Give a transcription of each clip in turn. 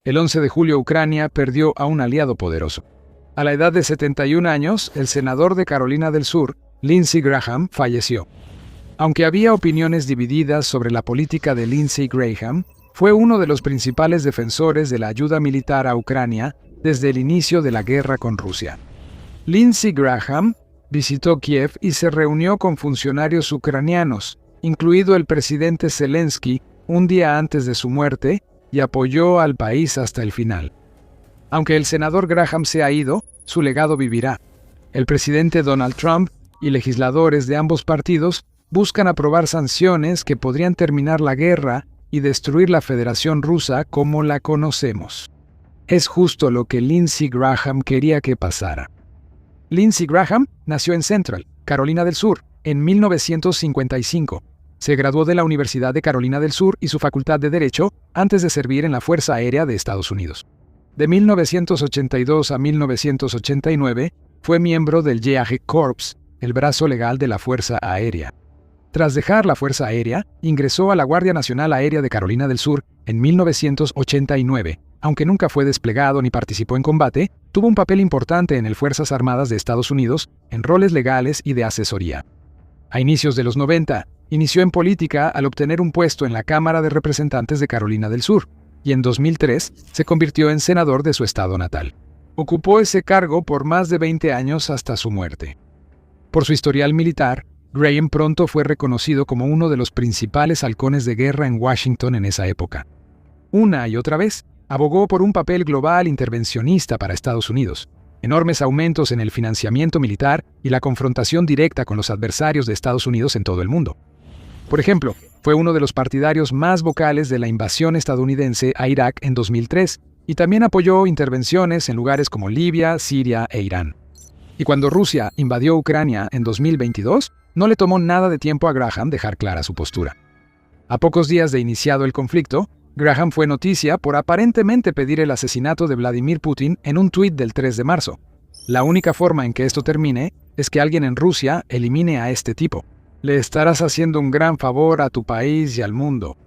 El 11 de julio Ucrania perdió a un aliado poderoso. A la edad de 71 años, el senador de Carolina del Sur, Lindsey Graham, falleció. Aunque había opiniones divididas sobre la política de Lindsey Graham, fue uno de los principales defensores de la ayuda militar a Ucrania desde el inicio de la guerra con Rusia. Lindsey Graham visitó Kiev y se reunió con funcionarios ucranianos, incluido el presidente Zelensky, un día antes de su muerte, y apoyó al país hasta el final. Aunque el senador Graham se ha ido, su legado vivirá. El presidente Donald Trump y legisladores de ambos partidos buscan aprobar sanciones que podrían terminar la guerra y destruir la Federación Rusa como la conocemos. Es justo lo que Lindsey Graham quería que pasara. Lindsey Graham nació en Central, Carolina del Sur, en 1955. Se graduó de la Universidad de Carolina del Sur y su Facultad de Derecho antes de servir en la Fuerza Aérea de Estados Unidos. De 1982 a 1989 fue miembro del Yeage Corps, el brazo legal de la Fuerza Aérea. Tras dejar la Fuerza Aérea, ingresó a la Guardia Nacional Aérea de Carolina del Sur en 1989. Aunque nunca fue desplegado ni participó en combate, tuvo un papel importante en el Fuerzas Armadas de Estados Unidos en roles legales y de asesoría. A inicios de los 90, inició en política al obtener un puesto en la Cámara de Representantes de Carolina del Sur, y en 2003 se convirtió en senador de su estado natal. Ocupó ese cargo por más de 20 años hasta su muerte. Por su historial militar, Graham pronto fue reconocido como uno de los principales halcones de guerra en Washington en esa época. Una y otra vez, abogó por un papel global intervencionista para Estados Unidos, enormes aumentos en el financiamiento militar y la confrontación directa con los adversarios de Estados Unidos en todo el mundo. Por ejemplo, fue uno de los partidarios más vocales de la invasión estadounidense a Irak en 2003 y también apoyó intervenciones en lugares como Libia, Siria e Irán. Y cuando Rusia invadió Ucrania en 2022, no le tomó nada de tiempo a Graham dejar clara su postura. A pocos días de iniciado el conflicto, Graham fue noticia por aparentemente pedir el asesinato de Vladimir Putin en un tuit del 3 de marzo. La única forma en que esto termine es que alguien en Rusia elimine a este tipo. Le estarás haciendo un gran favor a tu país y al mundo.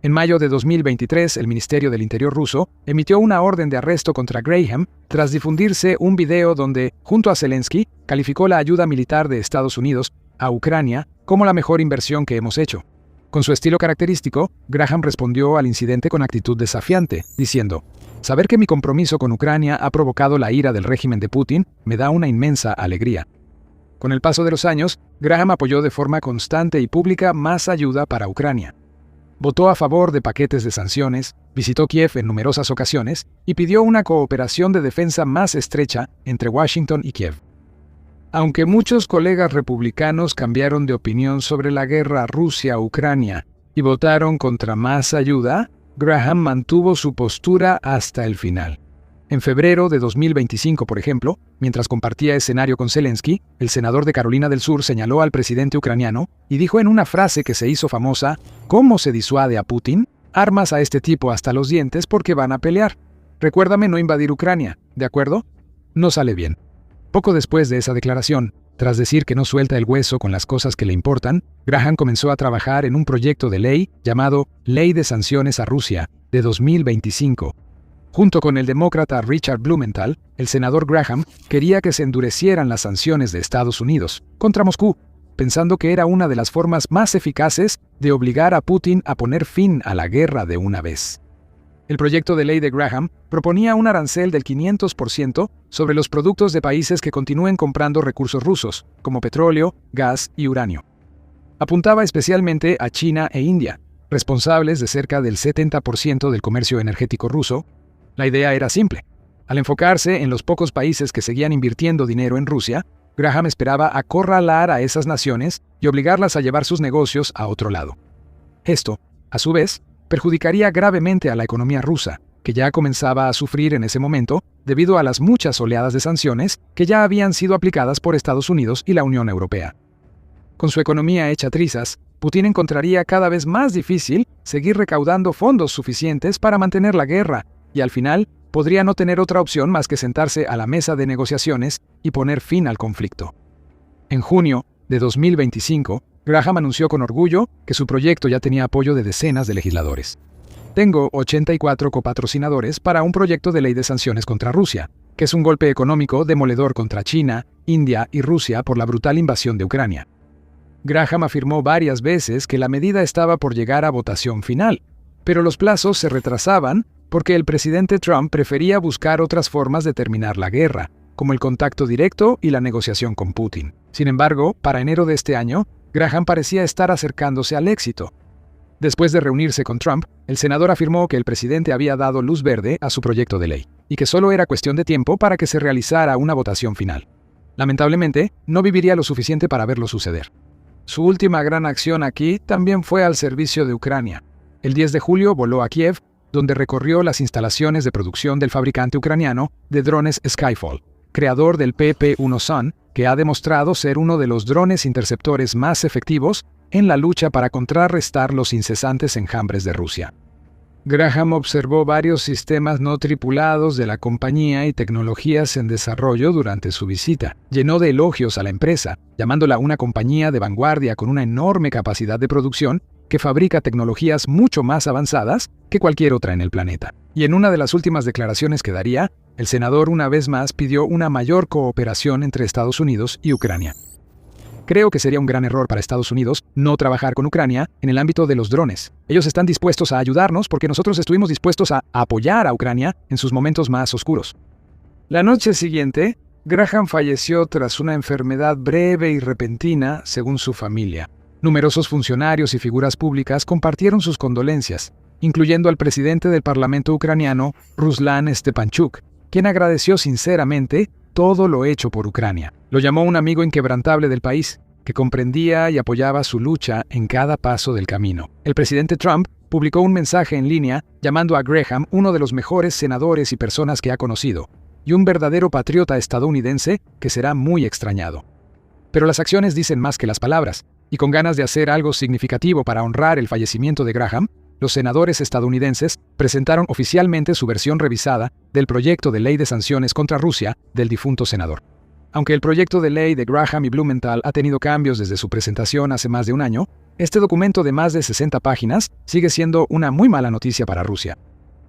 En mayo de 2023, el Ministerio del Interior ruso emitió una orden de arresto contra Graham tras difundirse un video donde, junto a Zelensky, calificó la ayuda militar de Estados Unidos a Ucrania como la mejor inversión que hemos hecho. Con su estilo característico, Graham respondió al incidente con actitud desafiante, diciendo: «Saber que mi compromiso con Ucrania ha provocado la ira del régimen de Putin me da una inmensa alegría». Con el paso de los años, Graham apoyó de forma constante y pública más ayuda para Ucrania. Votó a favor de paquetes de sanciones, visitó Kiev en numerosas ocasiones y pidió una cooperación de defensa más estrecha entre Washington y Kiev. Aunque muchos colegas republicanos cambiaron de opinión sobre la guerra Rusia-Ucrania y votaron contra más ayuda, Graham mantuvo su postura hasta el final. En febrero de 2025, por ejemplo, mientras compartía escenario con Zelensky, el senador de Carolina del Sur señaló al presidente ucraniano y dijo en una frase que se hizo famosa: «¿Cómo se disuade a Putin? Armas a este tipo hasta los dientes porque van a pelear. Recuérdame no invadir Ucrania, ¿de acuerdo?». No sale bien. Poco después de esa declaración, tras decir que no suelta el hueso con las cosas que le importan, Graham comenzó a trabajar en un proyecto de ley llamado Ley de Sanciones a Rusia, de 2025. Junto con el demócrata Richard Blumenthal, el senador Graham quería que se endurecieran las sanciones de Estados Unidos contra Moscú, pensando que era una de las formas más eficaces de obligar a Putin a poner fin a la guerra de una vez. El proyecto de ley de Graham proponía un arancel del 500% sobre los productos de países que continúen comprando recursos rusos, como petróleo, gas y uranio. Apuntaba especialmente a China e India, responsables de cerca del 70% del comercio energético ruso. La idea era simple. Al enfocarse en los pocos países que seguían invirtiendo dinero en Rusia, Graham esperaba acorralar a esas naciones y obligarlas a llevar sus negocios a otro lado. Esto, a su vez, perjudicaría gravemente a la economía rusa, que ya comenzaba a sufrir en ese momento debido a las muchas oleadas de sanciones que ya habían sido aplicadas por Estados Unidos y la Unión Europea. Con su economía hecha trizas, Putin encontraría cada vez más difícil seguir recaudando fondos suficientes para mantener la guerra, y al final podría no tener otra opción más que sentarse a la mesa de negociaciones y poner fin al conflicto. En junio de 2025, Graham anunció con orgullo que su proyecto ya tenía apoyo de decenas de legisladores. Tengo 84 copatrocinadores para un proyecto de ley de sanciones contra Rusia, que es un golpe económico demoledor contra China, India y Rusia por la brutal invasión de Ucrania. Graham afirmó varias veces que la medida estaba por llegar a votación final, pero los plazos se retrasaban porque el presidente Trump prefería buscar otras formas de terminar la guerra, como el contacto directo y la negociación con Putin. Sin embargo, para enero de este año, Graham parecía estar acercándose al éxito. Después de reunirse con Trump, el senador afirmó que el presidente había dado luz verde a su proyecto de ley y que solo era cuestión de tiempo para que se realizara una votación final. Lamentablemente, no viviría lo suficiente para verlo suceder. Su última gran acción aquí también fue al servicio de Ucrania. El 10 de julio voló a Kiev, donde recorrió las instalaciones de producción del fabricante ucraniano de drones Skyfall, creador del PP-1 Sun, que ha demostrado ser uno de los drones interceptores más efectivos en la lucha para contrarrestar los incesantes enjambres de Rusia. Graham observó varios sistemas no tripulados de la compañía y tecnologías en desarrollo durante su visita. Llenó de elogios a la empresa, llamándola una compañía de vanguardia con una enorme capacidad de producción que fabrica tecnologías mucho más avanzadas que cualquier otra en el planeta. Y en una de las últimas declaraciones que daría, el senador una vez más pidió una mayor cooperación entre Estados Unidos y Ucrania. Creo que sería un gran error para Estados Unidos no trabajar con Ucrania en el ámbito de los drones. Ellos están dispuestos a ayudarnos porque nosotros estuvimos dispuestos a apoyar a Ucrania en sus momentos más oscuros. La noche siguiente, Graham falleció tras una enfermedad breve y repentina, según su familia. Numerosos funcionarios y figuras públicas compartieron sus condolencias, incluyendo al presidente del Parlamento ucraniano, Ruslan Stepanchuk, quien agradeció sinceramente todo lo hecho por Ucrania. Lo llamó un amigo inquebrantable del país, que comprendía y apoyaba su lucha en cada paso del camino. El presidente Trump publicó un mensaje en línea llamando a Graham uno de los mejores senadores y personas que ha conocido, y un verdadero patriota estadounidense que será muy extrañado. Pero las acciones dicen más que las palabras, y con ganas de hacer algo significativo para honrar el fallecimiento de Graham, los senadores estadounidenses presentaron oficialmente su versión revisada del proyecto de ley de sanciones contra Rusia del difunto senador. Aunque el proyecto de ley de Graham y Blumenthal ha tenido cambios desde su presentación hace más de un año, este documento de más de 60 páginas sigue siendo una muy mala noticia para Rusia.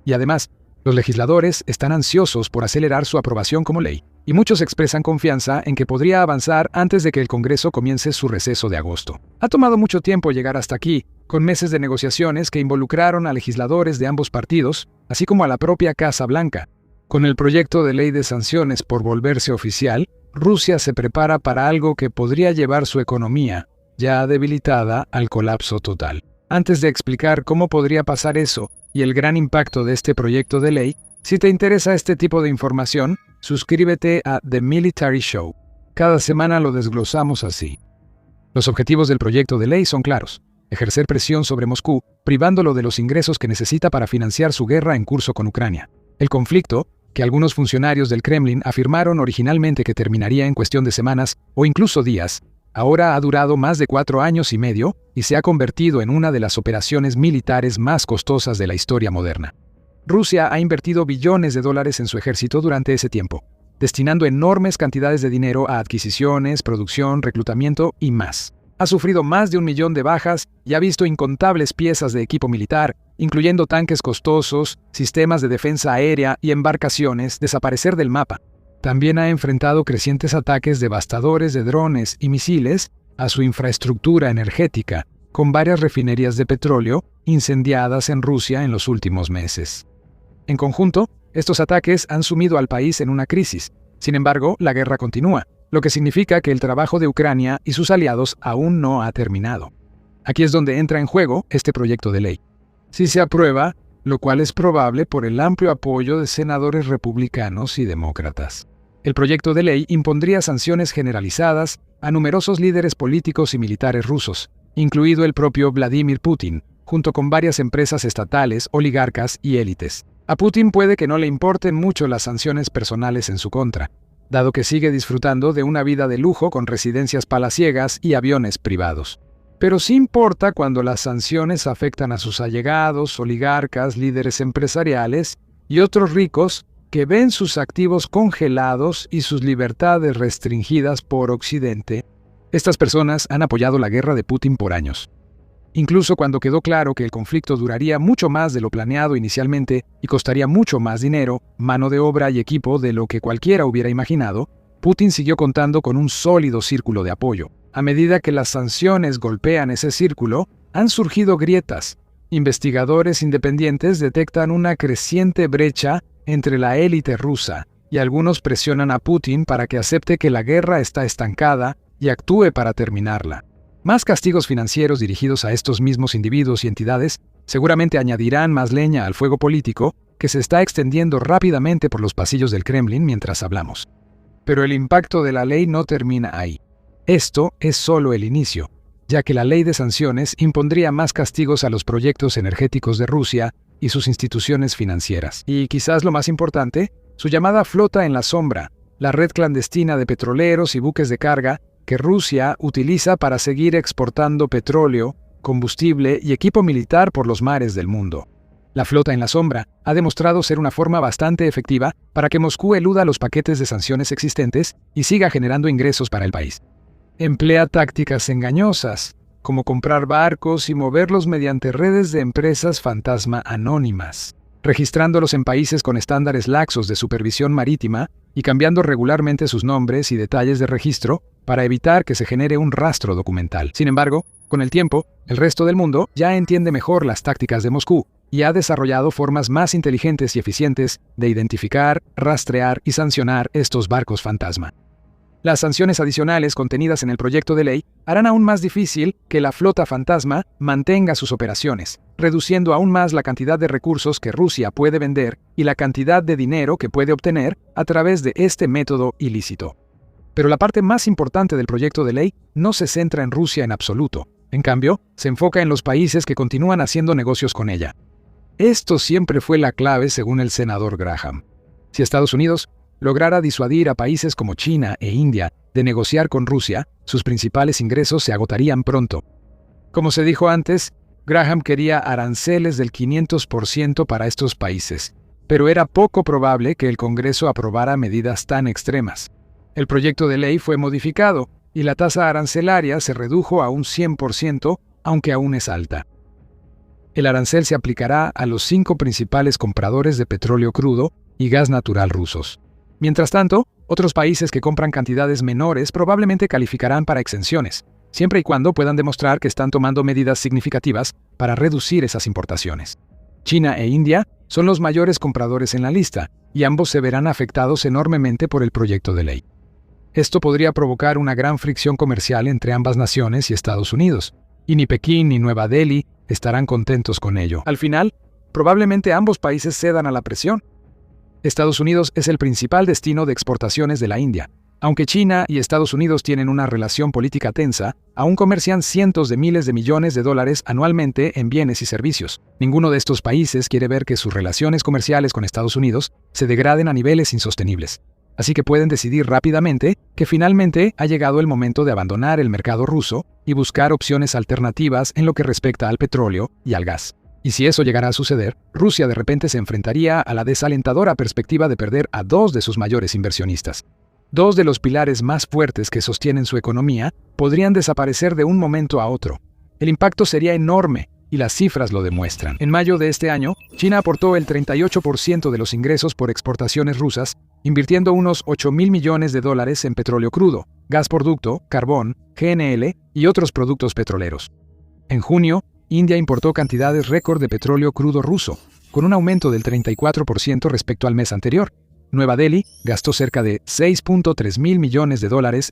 Y además, los legisladores están ansiosos por acelerar su aprobación como ley, y muchos expresan confianza en que podría avanzar antes de que el Congreso comience su receso de agosto. Ha tomado mucho tiempo llegar hasta aquí, con meses de negociaciones que involucraron a legisladores de ambos partidos, así como a la propia Casa Blanca. Con el proyecto de ley de sanciones por volverse oficial, Rusia se prepara para algo que podría llevar su economía, ya debilitada, al colapso total. Antes de explicar cómo podría pasar eso y el gran impacto de este proyecto de ley, si te interesa este tipo de información, suscríbete a The Military Show. Cada semana lo desglosamos así. Los objetivos del proyecto de ley son claros: ejercer presión sobre Moscú, privándolo de los ingresos que necesita para financiar su guerra en curso con Ucrania. El conflicto, que algunos funcionarios del Kremlin afirmaron originalmente que terminaría en cuestión de semanas o incluso días, ahora ha durado más de 4 años y medio y se ha convertido en una de las operaciones militares más costosas de la historia moderna. Rusia ha invertido billones de dólares en su ejército durante ese tiempo, destinando enormes cantidades de dinero a adquisiciones, producción, reclutamiento y más. Ha sufrido más de 1 millón de bajas y ha visto incontables piezas de equipo militar, incluyendo tanques costosos, sistemas de defensa aérea y embarcaciones, desaparecer del mapa. También ha enfrentado crecientes ataques devastadores de drones y misiles a su infraestructura energética, con varias refinerías de petróleo incendiadas en Rusia en los últimos meses. En conjunto, estos ataques han sumido al país en una crisis. Sin embargo, la guerra continúa, lo que significa que el trabajo de Ucrania y sus aliados aún no ha terminado. Aquí es donde entra en juego este proyecto de ley. Si se aprueba, lo cual es probable por el amplio apoyo de senadores republicanos y demócratas. El proyecto de ley impondría sanciones generalizadas a numerosos líderes políticos y militares rusos, incluido el propio Vladimir Putin, junto con varias empresas estatales, oligarcas y élites. A Putin puede que no le importen mucho las sanciones personales en su contra, dado que sigue disfrutando de una vida de lujo con residencias palaciegas y aviones privados. Pero sí importa cuando las sanciones afectan a sus allegados, oligarcas, líderes empresariales y otros ricos que ven sus activos congelados y sus libertades restringidas por Occidente. Estas personas han apoyado la guerra de Putin por años. Incluso cuando quedó claro que el conflicto duraría mucho más de lo planeado inicialmente y costaría mucho más dinero, mano de obra y equipo de lo que cualquiera hubiera imaginado, Putin siguió contando con un sólido círculo de apoyo. A medida que las sanciones golpean ese círculo, han surgido grietas. Investigadores independientes detectan una creciente brecha entre la élite rusa, y algunos presionan a Putin para que acepte que la guerra está estancada y actúe para terminarla. Más castigos financieros dirigidos a estos mismos individuos y entidades seguramente añadirán más leña al fuego político que se está extendiendo rápidamente por los pasillos del Kremlin mientras hablamos. Pero el impacto de la ley no termina ahí. Esto es solo el inicio, ya que la ley de sanciones impondría más castigos a los proyectos energéticos de Rusia y sus instituciones financieras. Y quizás lo más importante, su llamada flota en la sombra, la red clandestina de petroleros y buques de carga que Rusia utiliza para seguir exportando petróleo, combustible y equipo militar por los mares del mundo. La flota en la sombra ha demostrado ser una forma bastante efectiva para que Moscú eluda los paquetes de sanciones existentes y siga generando ingresos para el país. Emplea tácticas engañosas, como comprar barcos y moverlos mediante redes de empresas fantasma anónimas, registrándolos en países con estándares laxos de supervisión marítima y cambiando regularmente sus nombres y detalles de registro para evitar que se genere un rastro documental. Sin embargo, con el tiempo, el resto del mundo ya entiende mejor las tácticas de Moscú y ha desarrollado formas más inteligentes y eficientes de identificar, rastrear y sancionar estos barcos fantasma. Las sanciones adicionales contenidas en el proyecto de ley harán aún más difícil que la flota fantasma mantenga sus operaciones, reduciendo aún más la cantidad de recursos que Rusia puede vender y la cantidad de dinero que puede obtener a través de este método ilícito. Pero la parte más importante del proyecto de ley no se centra en Rusia en absoluto. En cambio, se enfoca en los países que continúan haciendo negocios con ella. Esto siempre fue la clave según el senador Graham. Si Estados Unidos lograra disuadir a países como China e India de negociar con Rusia, sus principales ingresos se agotarían pronto. Como se dijo antes, Graham quería aranceles del 500% para estos países, pero era poco probable que el Congreso aprobara medidas tan extremas. El proyecto de ley fue modificado y la tasa arancelaria se redujo a un 100%, aunque aún es alta. El arancel se aplicará a los 5 principales compradores de petróleo crudo y gas natural rusos. Mientras tanto, otros países que compran cantidades menores probablemente calificarán para exenciones, siempre y cuando puedan demostrar que están tomando medidas significativas para reducir esas importaciones. China e India son los mayores compradores en la lista, y ambos se verán afectados enormemente por el proyecto de ley. Esto podría provocar una gran fricción comercial entre ambas naciones y Estados Unidos, y ni Pekín ni Nueva Delhi estarán contentos con ello. Al final, probablemente ambos países cedan a la presión. Estados Unidos es el principal destino de exportaciones de la India. Aunque China y Estados Unidos tienen una relación política tensa, aún comercian cientos de miles de millones de dólares anualmente en bienes y servicios. Ninguno de estos países quiere ver que sus relaciones comerciales con Estados Unidos se degraden a niveles insostenibles. Así que pueden decidir rápidamente que finalmente ha llegado el momento de abandonar el mercado ruso y buscar opciones alternativas en lo que respecta al petróleo y al gas. Y si eso llegara a suceder, Rusia de repente se enfrentaría a la desalentadora perspectiva de perder a 2 de sus mayores inversionistas. 2 de los pilares más fuertes que sostienen su economía podrían desaparecer de un momento a otro. El impacto sería enorme, y las cifras lo demuestran. En mayo de este año, China aportó el 38% de los ingresos por exportaciones rusas, invirtiendo unos $8.000 millones en petróleo crudo, gas por ducto, carbón, GNL y otros productos petroleros. En junio, India importó cantidades récord de petróleo crudo ruso, con un aumento del 34% respecto al mes anterior. Nueva Delhi gastó cerca de $6.3 mil millones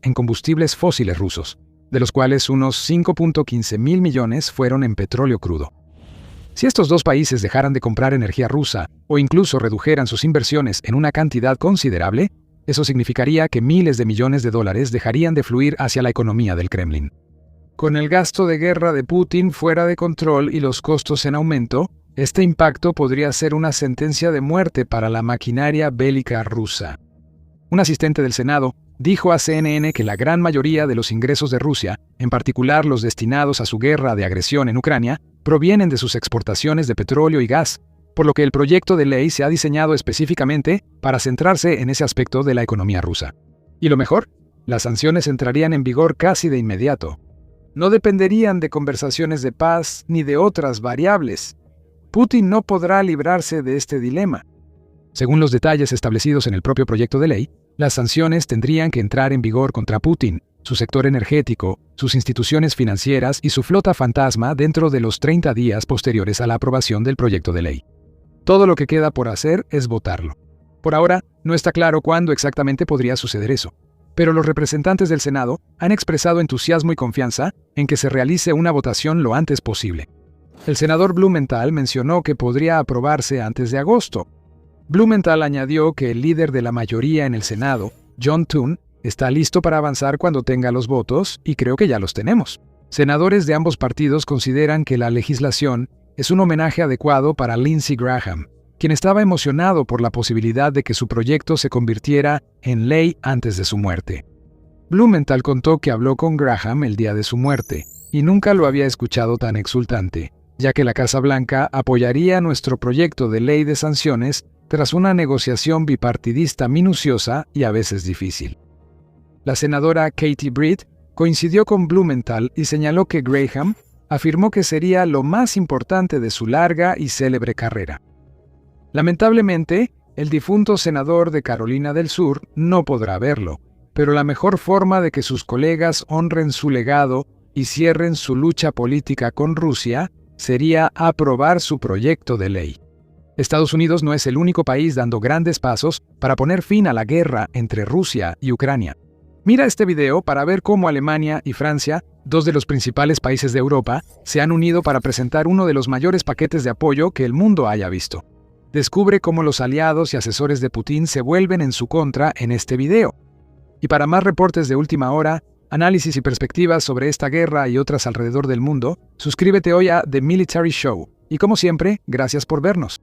en combustibles fósiles rusos, de los cuales unos $5.15 mil millones fueron en petróleo crudo. Si estos 2 países dejaran de comprar energía rusa o incluso redujeran sus inversiones en una cantidad considerable, eso significaría que miles de millones de dólares dejarían de fluir hacia la economía del Kremlin. Con el gasto de guerra de Putin fuera de control y los costos en aumento, este impacto podría ser una sentencia de muerte para la maquinaria bélica rusa. Un asistente del Senado dijo a CNN que la gran mayoría de los ingresos de Rusia, en particular los destinados a su guerra de agresión en Ucrania, provienen de sus exportaciones de petróleo y gas, por lo que el proyecto de ley se ha diseñado específicamente para centrarse en ese aspecto de la economía rusa. Y lo mejor, las sanciones entrarían en vigor casi de inmediato. no dependerían de conversaciones de paz ni de otras variables. Putin no podrá librarse de este dilema. Según los detalles establecidos en el propio proyecto de ley, las sanciones tendrían que entrar en vigor contra Putin, su sector energético, sus instituciones financieras y su flota fantasma dentro de los 30 días posteriores a la aprobación del proyecto de ley. Todo lo que queda por hacer es votarlo. Por ahora, no está claro cuándo exactamente podría suceder eso, pero los representantes del Senado han expresado entusiasmo y confianza en que se realice una votación lo antes posible. El senador Blumenthal mencionó que podría aprobarse antes de agosto. Blumenthal añadió que el líder de la mayoría en el Senado, John Thune, está listo para avanzar cuando tenga los votos, y creo que ya los tenemos. Senadores de ambos partidos consideran que la legislación es un homenaje adecuado para Lindsey Graham, quien estaba emocionado por la posibilidad de que su proyecto se convirtiera en ley antes de su muerte. Blumenthal contó que habló con Graham el día de su muerte, y nunca lo había escuchado tan exultante, ya que la Casa Blanca apoyaría nuestro proyecto de ley de sanciones tras una negociación bipartidista minuciosa y a veces difícil. La senadora Katie Britt coincidió con Blumenthal y señaló que Graham afirmó que sería lo más importante de su larga y célebre carrera. Lamentablemente, el difunto senador de Carolina del Sur no podrá verlo, pero la mejor forma de que sus colegas honren su legado y cierren su lucha política con Rusia sería aprobar su proyecto de ley. Estados Unidos no es el único país dando grandes pasos para poner fin a la guerra entre Rusia y Ucrania. Mira este video para ver cómo Alemania y Francia, dos de los principales países de Europa, se han unido para presentar uno de los mayores paquetes de apoyo que el mundo haya visto. Descubre cómo los aliados y asesores de Putin se vuelven en su contra en este video. Y para más reportes de última hora, análisis y perspectivas sobre esta guerra y otras alrededor del mundo, suscríbete hoy a The Military Show. Y como siempre, gracias por vernos.